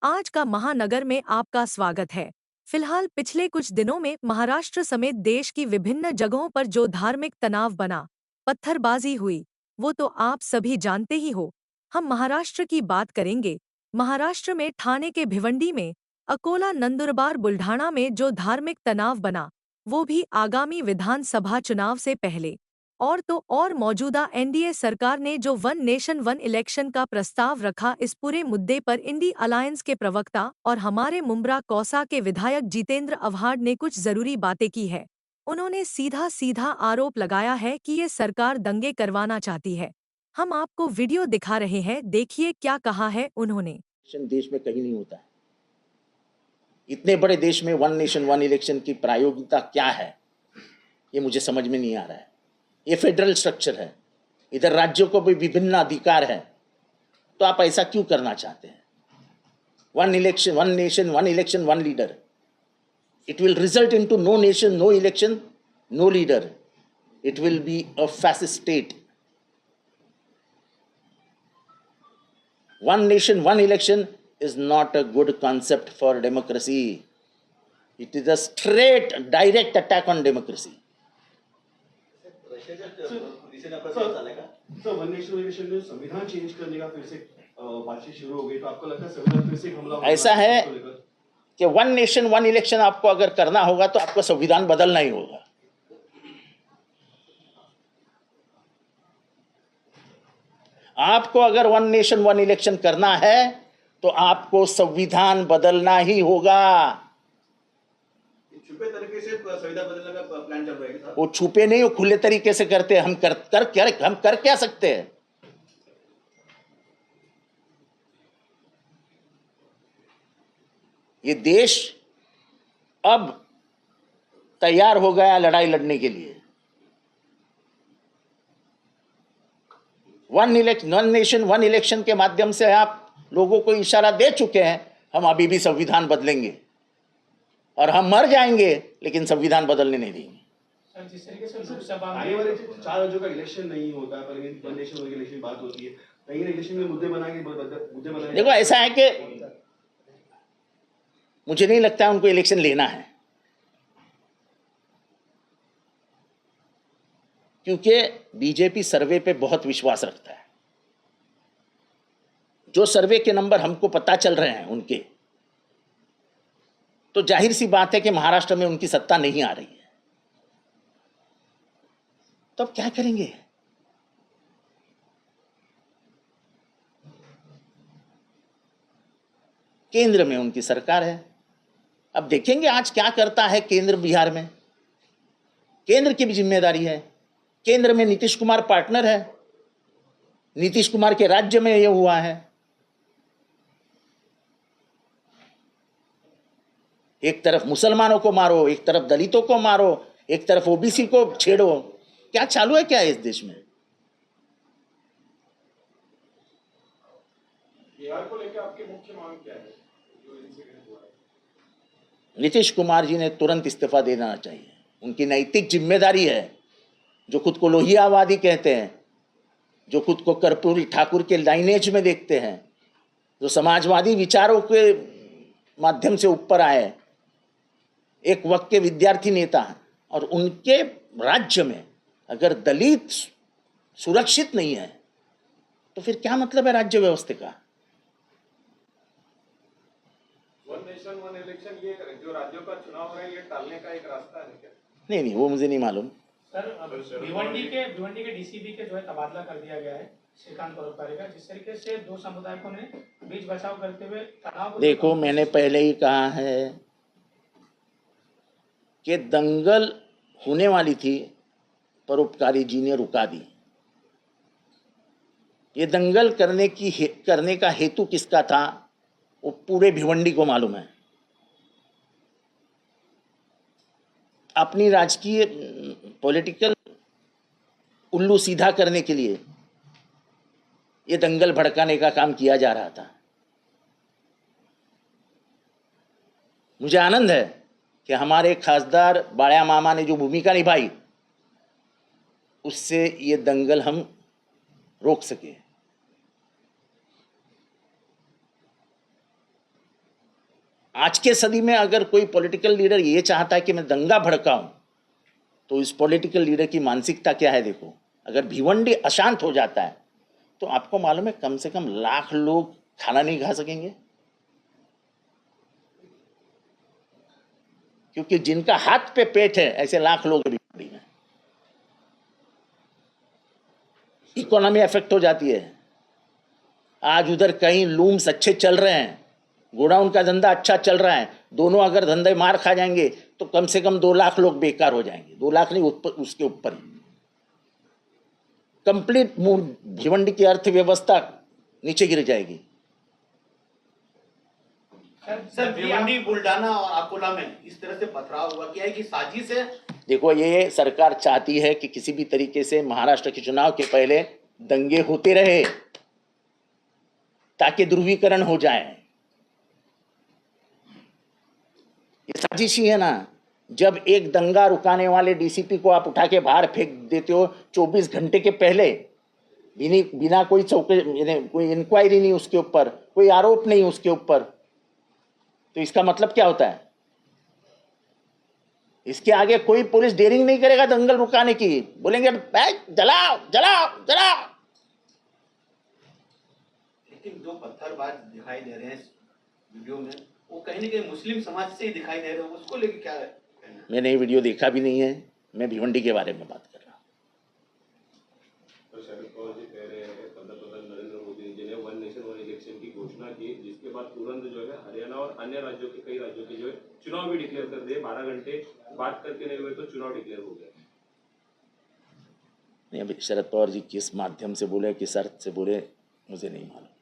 आज का महानगर में आपका स्वागत है। फिलहाल पिछले कुछ दिनों में महाराष्ट्र समेत देश की विभिन्न जगहों पर जो धार्मिक तनाव बना, पत्थरबाजी हुई, वो तो आप सभी जानते ही हो। हम महाराष्ट्र की बात करेंगे। महाराष्ट्र में ठाणे के भिवंडी में, अकोला, नंदुरबार, बुल्ढाणा में जो धार्मिक तनाव बना, वो भी आगामी विधानसभा चुनाव से पहले। और तो और मौजूदा एनडीए सरकार ने जो वन नेशन वन इलेक्शन का प्रस्ताव रखा, इस पूरे मुद्दे पर इंडी अलायंस के प्रवक्ता और हमारे मुंब्रा कौसा के विधायक जितेंद्र आव्हाड ने कुछ जरूरी बातें की है। उन्होंने सीधा सीधा आरोप लगाया है कि ये सरकार दंगे करवाना चाहती है। हम आपको वीडियो दिखा रहे हैं, देखिए क्या कहा है उन्होंने। देश में कहीं नहीं होता है। इतने बड़े देश में वन नेशन वन इलेक्शन की प्रायोगिकता क्या है, ये मुझे समझ में नहीं आ रहा है। ये फेडरल स्ट्रक्चर है, इधर राज्यों को भी विभिन्न अधिकार है, तो आप ऐसा क्यों करना चाहते हैं? One election one nation one election one leader, it will result into no nation no election no leader, it will be a fascist state. One nation, one election is not a good concept for democracy. It is a straight, direct attack on democracy. Sir one nation election में संविधान change करने का फिर से बातचीत शुरू हो गई, तो आपको लगता है संविधान फिर से हमला होगा? ऐसा है कि वन नेशन वन इलेक्शन आपको अगर करना होगा तो आपको संविधान बदलना ही होगा। आपको अगर वन नेशन वन इलेक्शन करना है तो आपको संविधान बदलना ही होगा। छुपे तरीके से संविधान बदलने का प्लान चल रहा है। वो छुपे नहीं, वो खुले तरीके से करते हैं। हम कर क्या सकते हैं? ये देश अब तैयार हो गया लड़ाई लड़ने के लिए। वन नेशन वन इलेक्शन के माध्यम से आप लोगों को इशारा दे चुके हैं, हम अभी भी संविधान बदलेंगे और हम मर जाएंगे लेकिन संविधान बदलने नहीं देंगे। जिस तरीके से लोकसभा में आने वाले 4 राज्यों का इलेक्शन नहीं होता, पर वन नेशन वन इलेक्शन बात होती है, कहीं इलेक्शन में मुद्दे बनाए। देखो ऐसा है कि मुझे नहीं लगता उनको इलेक्शन लेना है, क्योंकि बीजेपी सर्वे पे बहुत विश्वास रखता है। जो सर्वे के नंबर हमको पता चल रहे हैं उनके, तो जाहिर सी बात है कि महाराष्ट्र में उनकी सत्ता नहीं आ रही है। तो अब क्या करेंगे? केंद्र में उनकी सरकार है, अब देखेंगे आज क्या करता है केंद्र। बिहार में केंद्र की भी जिम्मेदारी है। केंद्र में नीतीश कुमार पार्टनर है, नीतीश कुमार के राज्य में यह हुआ है। एक तरफ मुसलमानों को मारो, एक तरफ दलितों को मारो, एक तरफ ओबीसी को छेड़ो। क्या चालू है क्या इस देश में? बिहार को लेकर आपकी मुख्य मांग क्या है? जो इंसिडेंट हुआ है, नीतीश कुमार जी ने तुरंत इस्तीफा दे देना चाहिए। उनकी नैतिक जिम्मेदारी है। जो खुद को लोहियावादी कहते हैं, जो खुद को कर्पूरी ठाकुर के लाइनेज में देखते हैं, जो समाजवादी विचारों के माध्यम से ऊपर आए, एक वक्त के विद्यार्थी नेता हैं, और उनके राज्य में अगर दलित सुरक्षित नहीं है तो फिर क्या मतलब है राज्य व्यवस्था का? वन नेशन वन इलेक्शन, ये जो राज्यों का चुनाव है, ये टालने का एक रास्ता है क्या? नहीं, वो मुझे नहीं मालूम। सर भिवंडी के डीसीपी के जो है तबादला कर दिया गया है श्रीकांत परोपकारी का, जिस तरीके से दो समुदायों ने बीच बचाव करते हुए तनाव। देखो, मैंने पहले ही कहा है कि दंगल होने वाली थी, परोपकारी जी ने रुका दी। ये दंगल करने का हेतु किसका था, वो पूरे भिवंडी को मालूम है। अपनी राजकीय पॉलिटिकल उल्लू सीधा करने के लिए ये दंगल भड़काने का काम किया जा रहा था। मुझे आनंद है कि हमारे खासदार बाळ्या मामा ने जो भूमिका निभाई, उससे ये दंगल हम रोक सके। आज के सदी में अगर कोई पॉलिटिकल लीडर ये चाहता है कि मैं दंगा भड़काऊं, तो इस पॉलिटिकल लीडर की मानसिकता क्या है देखो। अगर भिवंडी अशांत हो जाता है तो आपको मालूम है कम से कम लाख लोग खाना नहीं खा सकेंगे, क्योंकि जिनका हाथ पे पेट है ऐसे लाख लोग भिवंडी में। इकोनॉमी अफेक्ट हो जाती है। आज उधर कहीं लूम्स अच्छे चल रहे हैं, गोडाउन का धंधा अच्छा चल रहा है, दोनों अगर धंधे मार खा जाएंगे तो कम से कम 2 लाख लोग बेकार हो जाएंगे। 2 लाख नहीं, उसके ऊपर ही कंप्लीट भिवंडी की अर्थव्यवस्था नीचे गिर जाएगी। सर भिवंडी, बुल्डाना और अकोला में इस तरह से पथराव हुआ, क्या है कि साजिश है? देखो, ये सरकार चाहती है कि किसी भी तरीके से महाराष्ट्र के चुनाव के पहले दंगे होते रहे ताकि ध्रुवीकरण हो जाए। ये साजिश ही है ना। जब एक दंगा रुकाने वाले डीसीपी को आप उठा के बाहर फेंक देते हो 24 घंटे के पहले, बिना कोई कोई इंक्वायरी नहीं उसके ऊपर, कोई आरोप नहीं उसके ऊपर, तो इसका मतलब क्या होता है? इसके आगे कोई पुलिस डेयरिंग नहीं करेगा दंगल रुकाने की। बोलेंगे जलाओ जलाओ जलाओ। लेकिन जो पत्थरबाज दिखाई दे रहे हैं इस वीडियो में, वो कहीं ना कहीं मुस्लिम समाज से ही दिखाई दे रहे हैं, उसको लेके क्या है? मैंने ये वीडियो देखा भी नहीं है, मैं भिवंडी के बारे में बात कर रहा हूँ। तो शरद पवार जी कह रहे हैं पंतप्रधान नरेंद्र मोदी जी ने 1 नेशन 1 इलेक्शन की घोषणा की, जिसके बाद तुरंत जो है हरियाणा और अन्य राज्यों के कई राज्यों के जो है चुनाव भी डिक्लेयर कर दिए। 12 घंटे बात करके नहीं हुए तो चुनाव डिक्लेयर हो गया। नहीं, अभी शरद पवार जी किस माध्यम से बोले, किस अर्थ से बोले, मुझे नहीं मालूम।